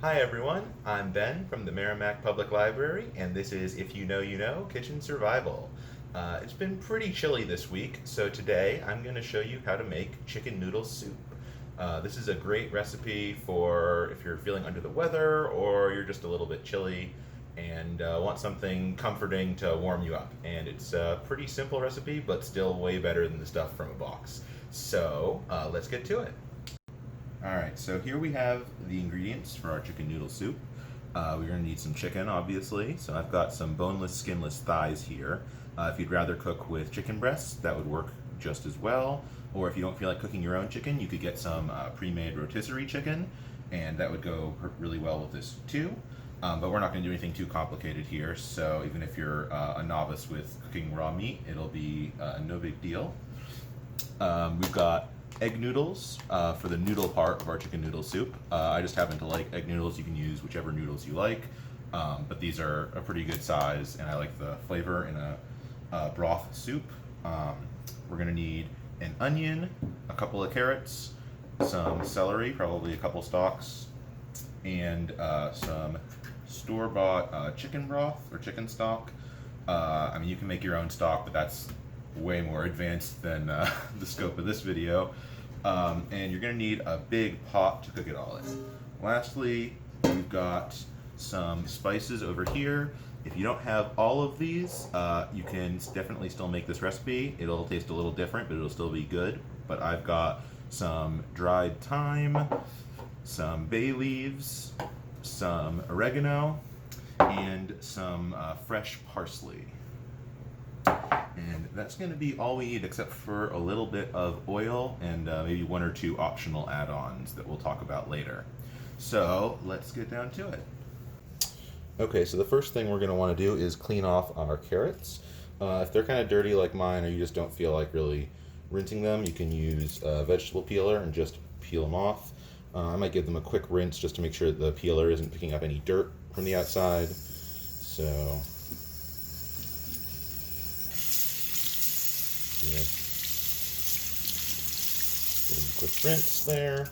Hi everyone, I'm Ben from the Merrimack Public Library, and this is If You Know You Know Kitchen Survival. It's been pretty chilly this week, so today I'm going to show you how to make chicken noodle soup. This is a great recipe for if you're feeling under the weather or you're just a little bit chilly and want something comforting to warm you up. And it's a pretty simple recipe, but still way better than the stuff from a box. So let's get to it. Alright, so here we have the ingredients for our chicken noodle soup. We're going to need some chicken, obviously. So I've got some boneless, skinless thighs here. If you'd rather cook with chicken breasts, that would work just as well. Or if you don't feel like cooking your own chicken, you could get some pre-made rotisserie chicken, and that would go really well with this too. But we're not going to do anything too complicated here, so even if you're a novice with cooking raw meat, it'll be no big deal. We've got egg noodles for the noodle part of our chicken noodle soup. I just happen to like egg noodles. You can use whichever noodles you like, but these are a pretty good size, and I like the flavor in a broth soup. We're going to need an onion, a couple of carrots, some celery, probably a couple stalks, and some store-bought chicken broth or chicken stock. I mean, you can make your own stock, but that's way more advanced than the scope of this video. And you're going to need a big pot to cook it all in. Lastly, we've got some spices over here. If you don't have all of these, you can definitely still make this recipe. It'll taste a little different, but it'll still be good. But I've got some dried thyme, some bay leaves, some oregano, and some fresh parsley. And that's going to be all we need, except for a little bit of oil and maybe one or two optional add-ons that we'll talk about later. So let's get down to it. Okay, so the first thing we're going to want to do is clean off our carrots. If they're kind of dirty like mine, or you just don't feel like really rinsing them, you can use a vegetable peeler and just peel them off. I might give them a quick rinse just to make sure that the peeler isn't picking up any dirt from the outside. So just give them a quick rinse there,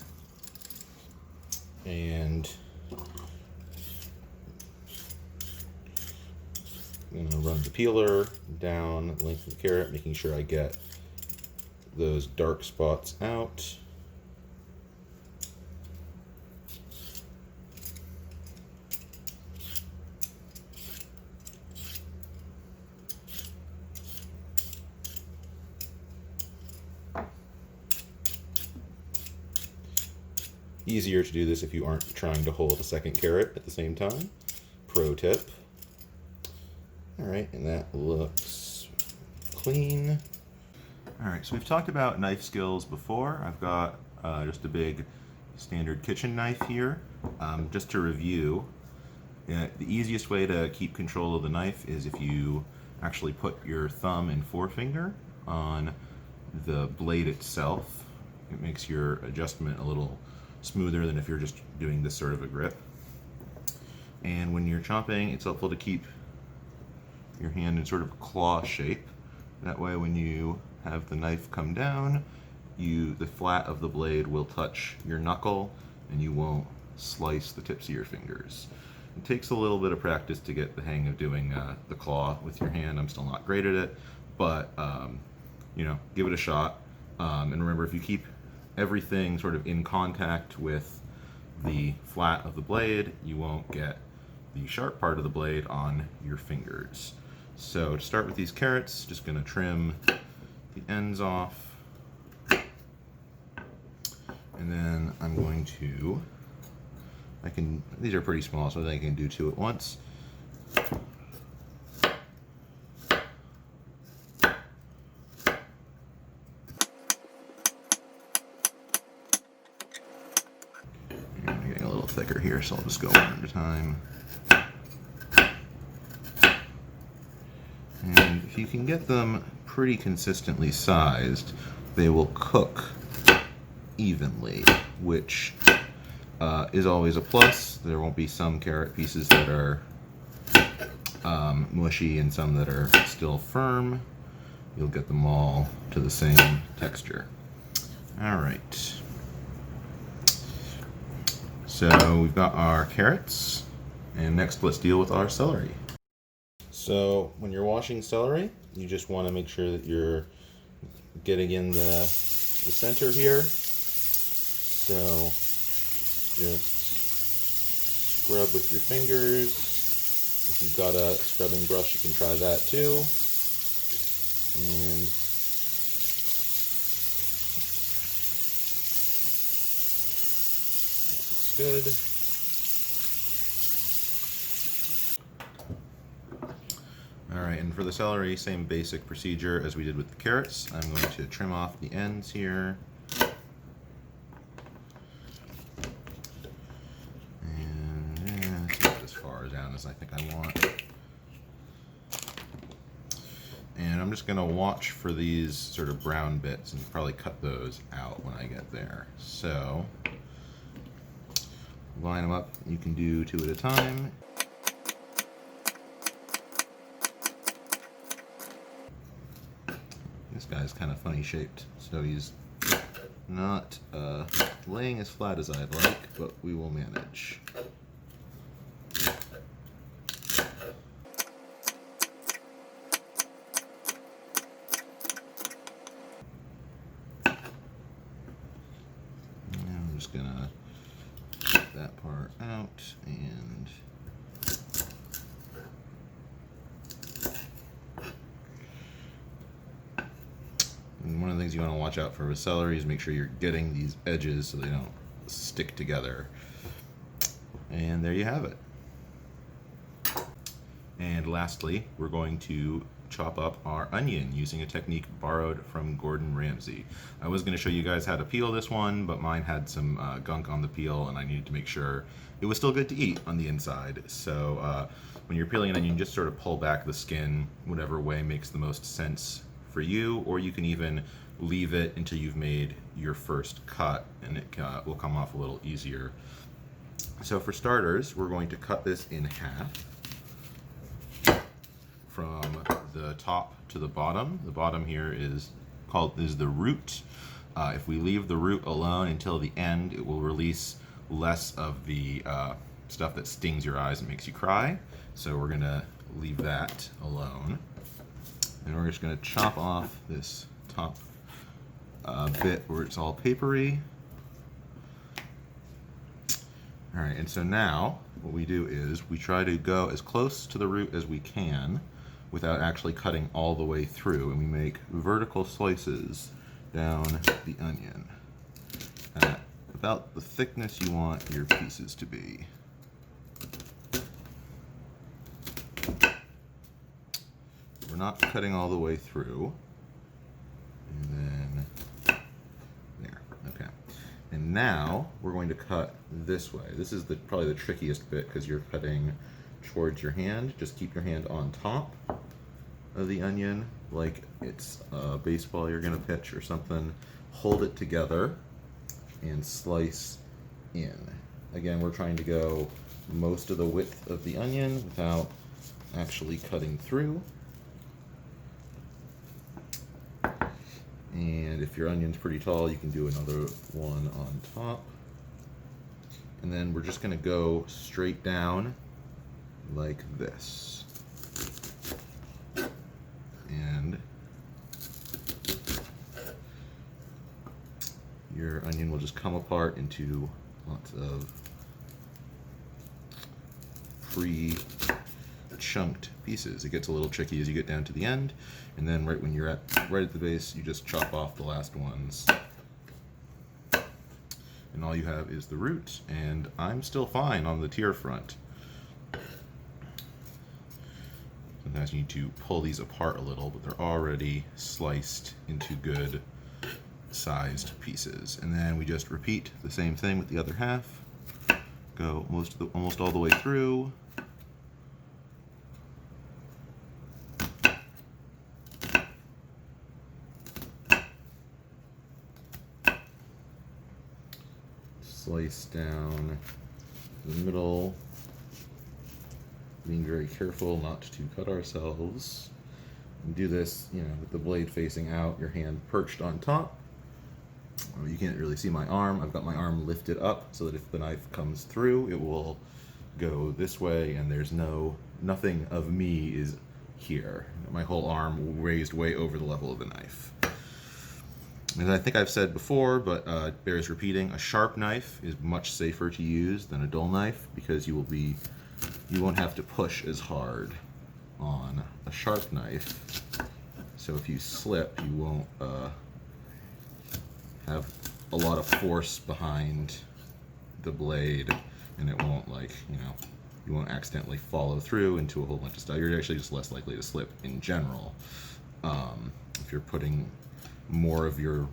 and I'm going to run the peeler down the length of the carrot, making sure I get those dark spots out. Easier to do this if you aren't trying to hold a second carrot at the same time. Pro tip. Alright, and that looks clean. Alright, so we've talked about knife skills before. I've got just a big standard kitchen knife here. Just to review, the easiest way to keep control of the knife is if you actually put your thumb and forefinger on the blade itself. It makes your adjustment a little smoother than if you're just doing this sort of a grip. And when you're chopping, it's helpful to keep your hand in sort of claw shape. That way when you have the knife come down, the flat of the blade will touch your knuckle and you won't slice the tips of your fingers. It takes a little bit of practice to get the hang of doing the claw with your hand. I'm still not great at it, but you know, give it a shot. And remember, if you keep everything sort of in contact with the flat of the blade, you won't get the sharp part of the blade on your fingers. So to start with these carrots, just going to trim the ends off, and then I'm going to, these are pretty small, so I think I can do two at once. Thicker here, so I'll just go one at a time. And if you can get them pretty consistently sized, they will cook evenly, which is always a plus. There won't be some carrot pieces that are mushy and some that are still firm. You'll get them all to the same texture. All right. So we've got our carrots, and next let's deal with our celery. So when you're washing celery, you just want to make sure that you're getting in the center here. So just scrub with your fingers. If you've got a scrubbing brush, you can try that too. And that looks good. Alright, and for the celery, same basic procedure as we did with the carrots. I'm going to trim off the ends here. And take it as far down as I think I want. And I'm just going to watch for these sort of brown bits and probably cut those out when I get there. So, line them up. You can do 2 at a time. This guy's kind of funny shaped, so he's not laying as flat as I'd like, but we will manage. And I'm just gonna take that part out and one of the things you want to watch out for with celery is make sure you're getting these edges so they don't stick together. And there you have it. And lastly, we're going to chop up our onion using a technique borrowed from Gordon Ramsay. I was going to show you guys how to peel this one, but mine had some gunk on the peel and I needed to make sure it was still good to eat on the inside. So when you're peeling an onion, just sort of pull back the skin whatever way makes the most sense for you, or you can even leave it until you've made your first cut and it will come off a little easier. So for starters, we're going to cut this in half from the top to the bottom. The bottom here is the root. If we leave the root alone until the end, it will release less of the stuff that stings your eyes and makes you cry. So we're gonna leave that alone. And we're just going to chop off this top bit where it's all papery. Alright, and so now what we do is we try to go as close to the root as we can without actually cutting all the way through, and we make vertical slices down the onion at about the thickness you want your pieces to be. We're not cutting all the way through. And then there, okay. And now we're going to cut this way. This is probably the trickiest bit because you're cutting towards your hand. Just keep your hand on top of the onion like it's a baseball you're gonna pitch or something. Hold it together and slice in. Again, we're trying to go most of the width of the onion without actually cutting through. And if your onion's pretty tall, you can do another one on top. And then we're just going to go straight down like this. And your onion will just come apart into lots of pre-chunked pieces. It gets a little tricky as you get down to the end, and then right when you're right at the base, you just chop off the last ones. And all you have is the root, and I'm still fine on the tear front. Sometimes you need to pull these apart a little, but they're already sliced into good sized pieces. And then we just repeat the same thing with the other half. Go almost all the way through. Slice down the middle, being very careful not to cut ourselves. And do this, with the blade facing out, your hand perched on top. You can't really see my arm. I've got my arm lifted up so that if the knife comes through, it will go this way, and there's nothing of me is here. My whole arm raised way over the level of the knife. And I think I've said before, but it bears repeating, a sharp knife is much safer to use than a dull knife because you won't have to push as hard on a sharp knife. So if you slip, you won't have a lot of force behind the blade, and it won't, like, you won't accidentally follow through into a whole bunch of stuff. You're actually just less likely to slip in general. If you're putting more of your,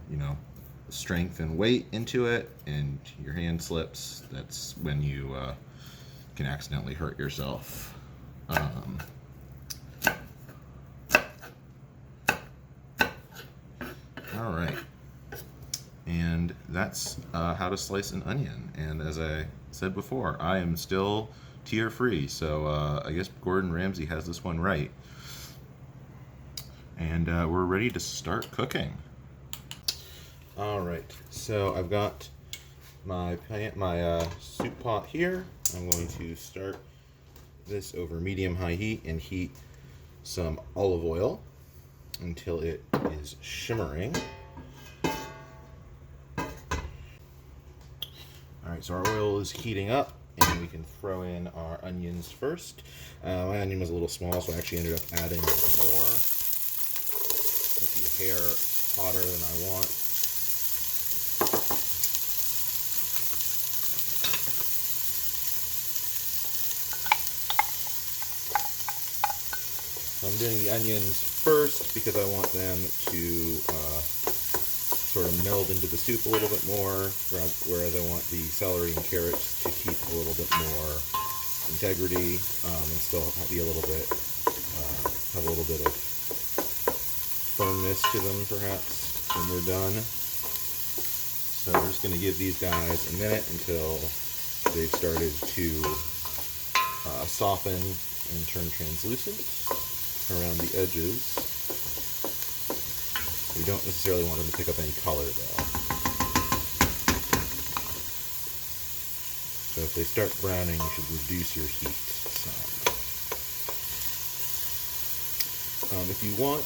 strength and weight into it and your hand slips, that's when you can accidentally hurt yourself. All right. And that's how to slice an onion. And as I said before, I am still tear free, so I guess Gordon Ramsay has this one right. And we're ready to start cooking. All right, so I've got my soup pot here. I'm going to start this over medium-high heat and heat some olive oil until it is shimmering. All right, so our oil is heating up, and we can throw in our onions first. My onion was a little small, so I actually ended up adding a little more. Might be a hair hotter than I want. So I'm doing the onions first because I want them to sort of meld into the soup a little bit more, whereas I want the celery and carrots to keep a little bit more integrity and still be a little bit, have a little bit of firmness to them perhaps when we're done. So we're just going to give these guys a minute until they've started to soften and turn translucent around the edges. We don't necessarily want them to pick up any color though. So if they start browning, you should reduce your heat some. If you want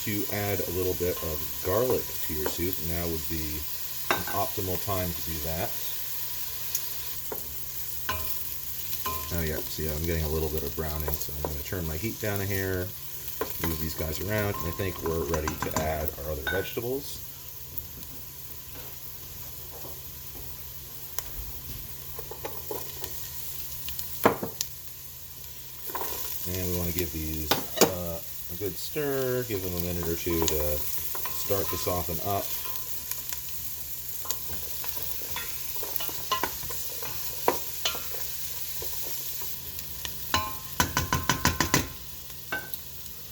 to add a little bit of garlic to your soup, now would be an optimal time to do that. Oh yeah, see, I'm getting a little bit of browning, so I'm going to turn my heat down a hair, move these guys around, and I think we're ready to add our other vegetables. And we want to give these a good stir, give them a minute or two to start to soften up.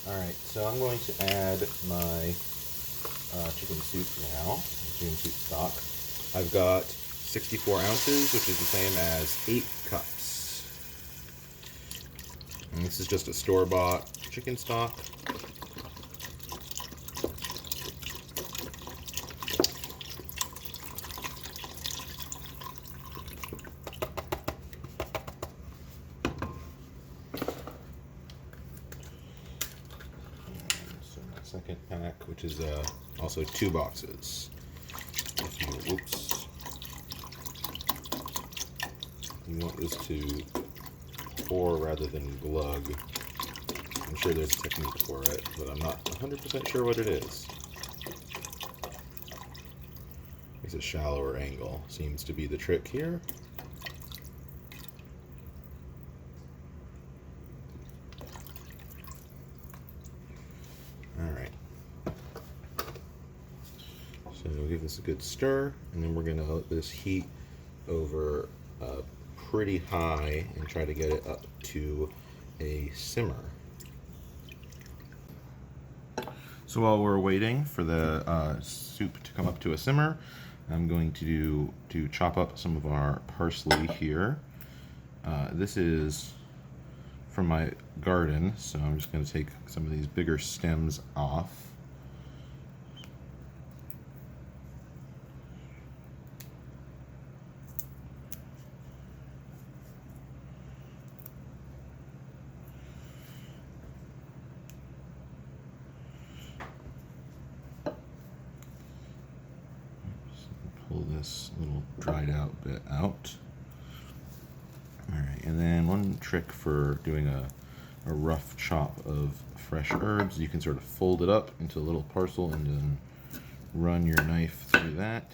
Alright, so I'm going to add my chicken soup now, chicken soup stock. I've got 64 ounces, which is the same as 8 cups. And this is just a store-bought chicken stock. Second pack, which is also 2 boxes. Whoops. You want this to pour rather than glug. I'm sure there's a technique for it, but I'm not 100% sure what it is. I guess a shallower angle seems to be the trick here. So we'll give this a good stir, and then we're going to let this heat over pretty high and try to get it up to a simmer. So while we're waiting for the soup to come up to a simmer, I'm going to chop up some of our parsley here. This is from my garden, so I'm just going to take some of these bigger stems off. this little dried out bit out. Alright, and then one trick for doing a rough chop of fresh herbs, you can sort of fold it up into a little parcel and then run your knife through that.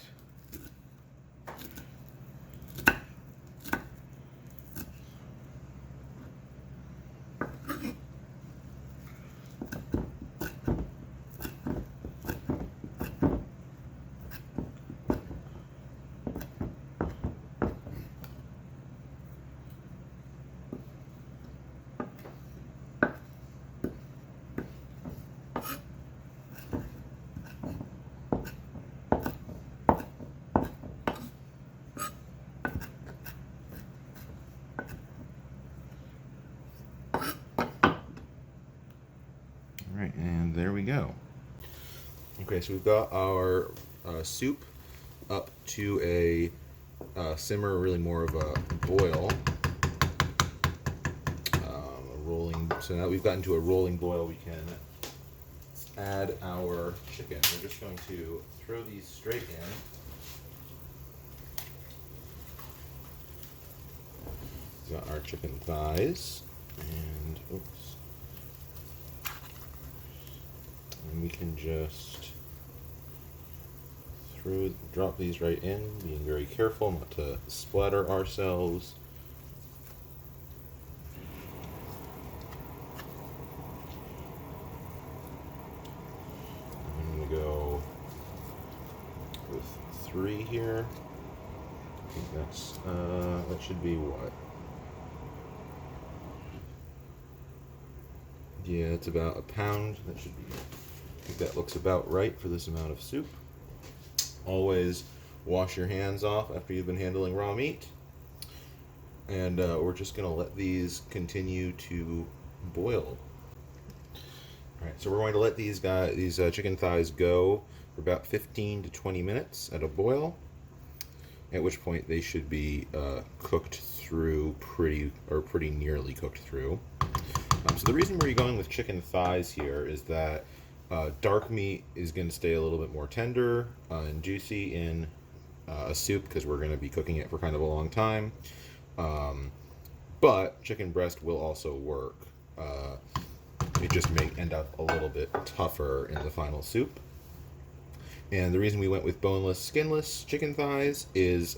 Alright, and there we go. Okay, so we've got our soup up to a simmer, really more of a boil. So now that we've gotten to a rolling boil, we can add our chicken. We're just going to throw these straight in. We've got our chicken thighs, and oops. And we can just drop these right in, being very careful not to splatter ourselves. I'm going to go with 3 here. I think that should be what? Yeah, it's about a pound. That should be, I think that looks about right for this amount of soup. Always wash your hands off after you've been handling raw meat. And we're just going to let these continue to boil. Alright, so we're going to let these chicken thighs go for about 15 to 20 minutes at a boil, at which point they should be cooked through pretty nearly cooked through. So the reason we're going with chicken thighs here is that dark meat is going to stay a little bit more tender and juicy in a soup because we're going to be cooking it for kind of a long time. But chicken breast will also work. It just may end up a little bit tougher in the final soup. And the reason we went with boneless, skinless chicken thighs is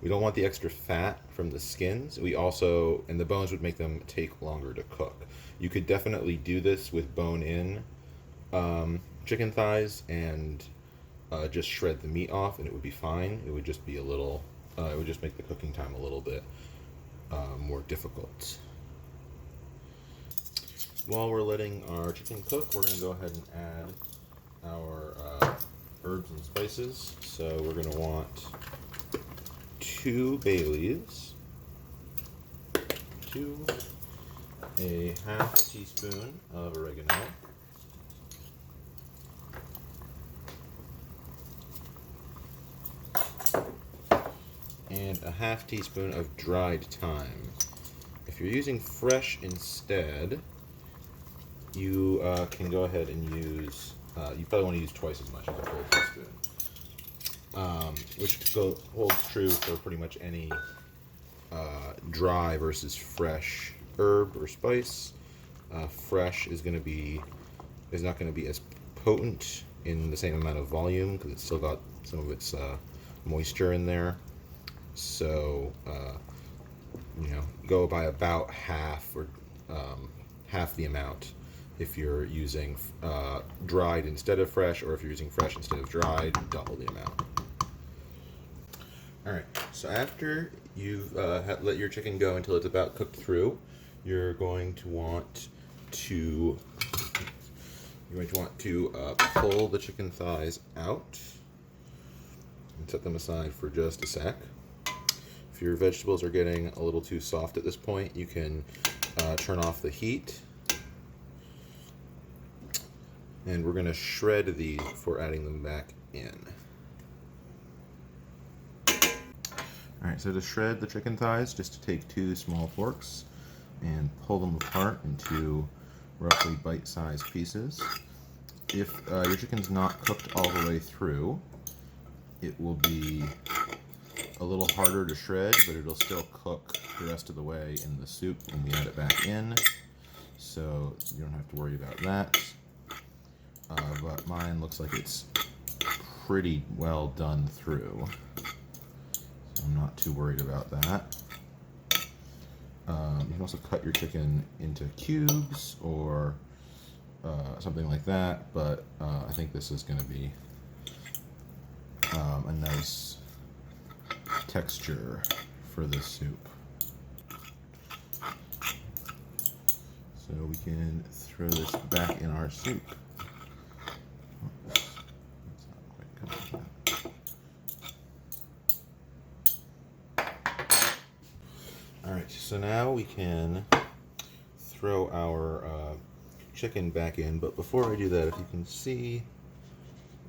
we don't want the extra fat from the skins. And the bones would make them take longer to cook. You could definitely do this with bone-in chicken thighs and just shred the meat off, and it would be fine. It would just be it would just make the cooking time a little bit more difficult. While we're letting our chicken cook, we're going to go ahead and add our herbs and spices. So we're going to want 2 bay leaves, a half teaspoon of oregano, and a half teaspoon of dried thyme. If you're using fresh instead, you can go ahead and use, you probably want to use twice as much as a full teaspoon, which holds true for pretty much any dry versus fresh herb or spice. Fresh is not going to be as potent in the same amount of volume because it's still got some of its moisture in there. So go by about half or half the amount if you're using dried instead of fresh, or if you're using fresh instead of dried, double the amount. Alright, so after you've let your chicken go until it's about cooked through, you're going to want to pull the chicken thighs out and set them aside for just a sec. If your vegetables are getting a little too soft at this point, you can turn off the heat. And we're going to shred these before adding them back in. Alright, so to shred the chicken thighs, just to take 2 small forks and pull them apart into roughly bite-sized pieces. If your chicken's not cooked all the way through, it will be a little harder to shred, but it'll still cook the rest of the way in the soup when we add it back in. So you don't have to worry about that. But mine looks like it's pretty well done through. So I'm not too worried about that. You can also cut your chicken into cubes or something like that, but I think this is going to be a nice texture for this soup. So we can throw this back in our soup. Oops, that's not quite coming out. Alright, so now we can throw our chicken back in, but before I do that, if you can see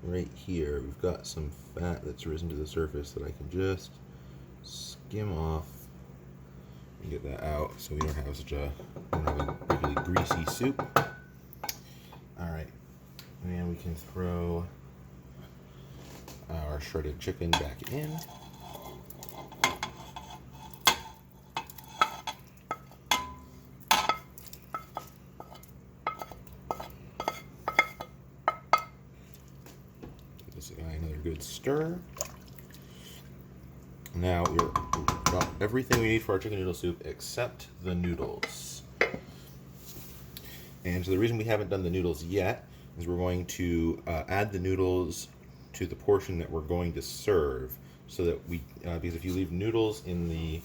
right here, we've got some fat that's risen to the surface that I can just skim off and get that out so we don't have a really greasy soup. Alright, and we can throw our shredded chicken back in. Give this guy another good stir. Now we've got everything we need for our chicken noodle soup except the noodles. And so the reason we haven't done the noodles yet is we're going to add the noodles to the portion that we're going to serve, so that we because if you leave noodles in the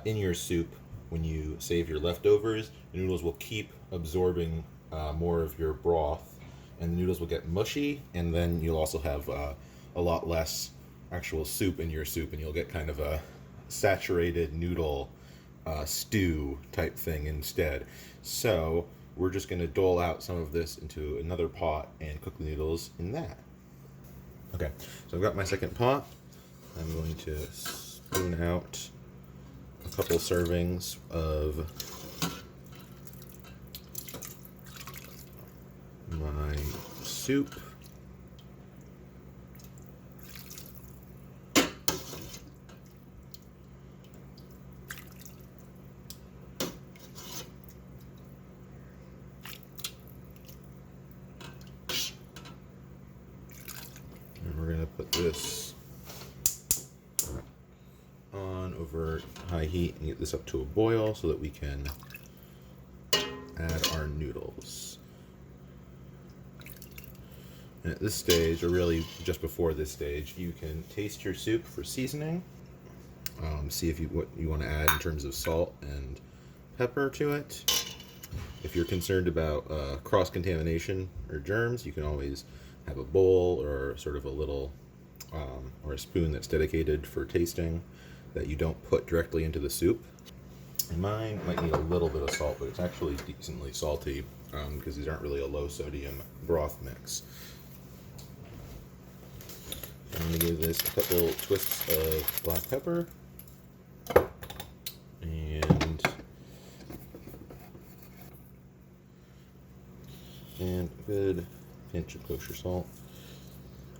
in your soup when you save your leftovers, the noodles will keep absorbing more of your broth, and the noodles will get mushy, and then you'll also have a lot less actual soup in your soup, and you'll get kind of a saturated noodle stew type thing instead. So we're just going to dole out some of this into another pot and cook the noodles in that. Okay, so I've got my second pot. I'm going to spoon out a couple servings of my soup. And we're going to put this on over high heat and get this up to a boil so that we can add our noodles. And at this stage, or really just before this stage, you can taste your soup for seasoning. See if what you want to add in terms of salt and pepper to it. If you're concerned about cross-contamination or germs, you can always have a bowl or sort of a little or a spoon that's dedicated for tasting that you don't put directly into the soup. And mine might need a little bit of salt, but it's actually decently salty because these aren't really a low sodium broth mix. I'm going to give this a couple twists of black pepper and a good pinch of kosher salt.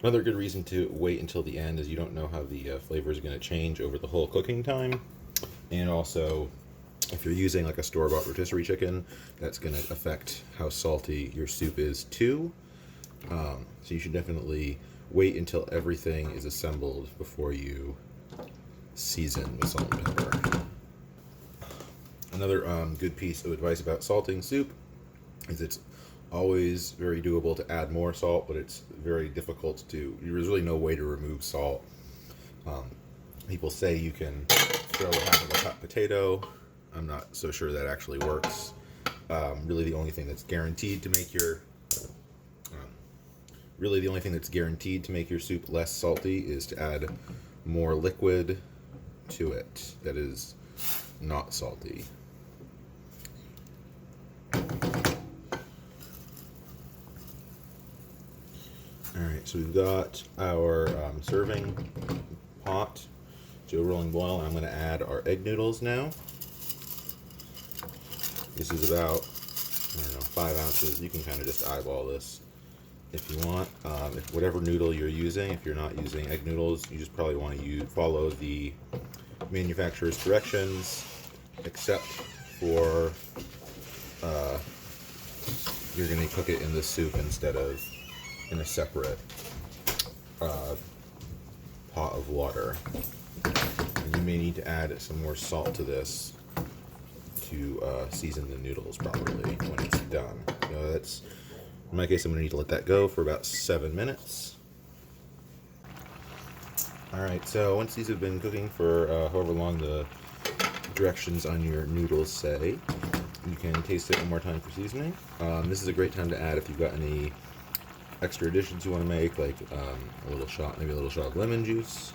Another good reason to wait until the end is you don't know how the flavor is going to change over the whole cooking time. And also, if you're using like a store-bought rotisserie chicken, that's going to affect how salty your soup is too. So you should definitely wait until everything is assembled before you season with salt and pepper. Another good piece of advice about salting soup is it's always very doable to add more salt, but it's very difficult to, there's really no way to remove salt. People say you can throw half of a hot potato. I'm not so sure that actually works. Really the only thing that's guaranteed to make your soup less salty is to add more liquid to it that is not salty. Alright, so we've got our serving pot to a rolling boil. I'm going to add our egg noodles now. This is about, 5 ounces. You can kind of just eyeball this. if you want. If whatever noodle you're using, if you're not using egg noodles, you just probably want to follow the manufacturer's directions, except for you're going to cook it in the soup instead of in a separate pot of water. And you may need to add some more salt to this to season the noodles properly when it's done. So that's, in my case, I'm going to need to let that go for about 7 minutes. Alright, so once these have been cooking for however long the directions on your noodles say, you can taste it one more time for seasoning. This is a great time to add if you've got any extra additions you want to make, like maybe a little shot of lemon juice,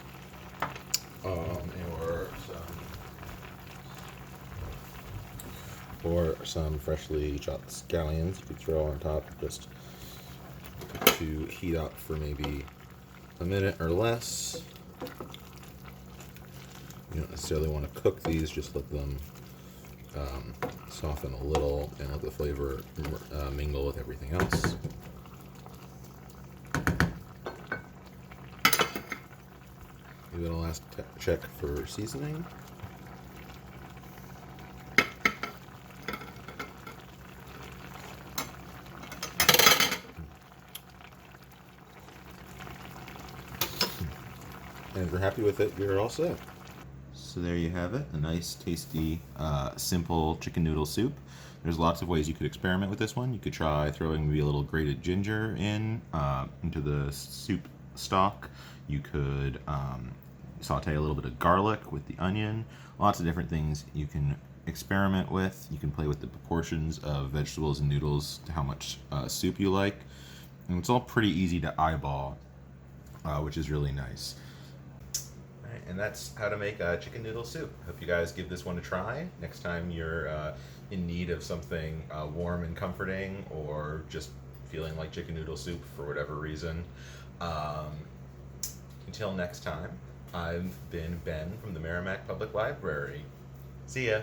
or some freshly chopped scallions you could throw on top just to heat up for maybe a minute or less. You don't necessarily want to cook these, just let them soften a little and let the flavor mingle with everything else. Give it a last check for seasoning. And if you're happy with it, you're all set. So there you have it, a nice, tasty, simple chicken noodle soup. There's lots of ways you could experiment with this one. You could try throwing maybe a little grated ginger into the soup stock. You could saute a little bit of garlic with the onion. Lots of different things you can experiment with. You can play with the proportions of vegetables and noodles to how much soup you like. And it's all pretty easy to eyeball, which is really nice. And that's how to make a chicken noodle soup. Hope you guys give this one a try next time you're in need of something warm and comforting, or just feeling like chicken noodle soup for whatever reason. Until next time, I've been Ben from the Merrimack Public Library. See ya.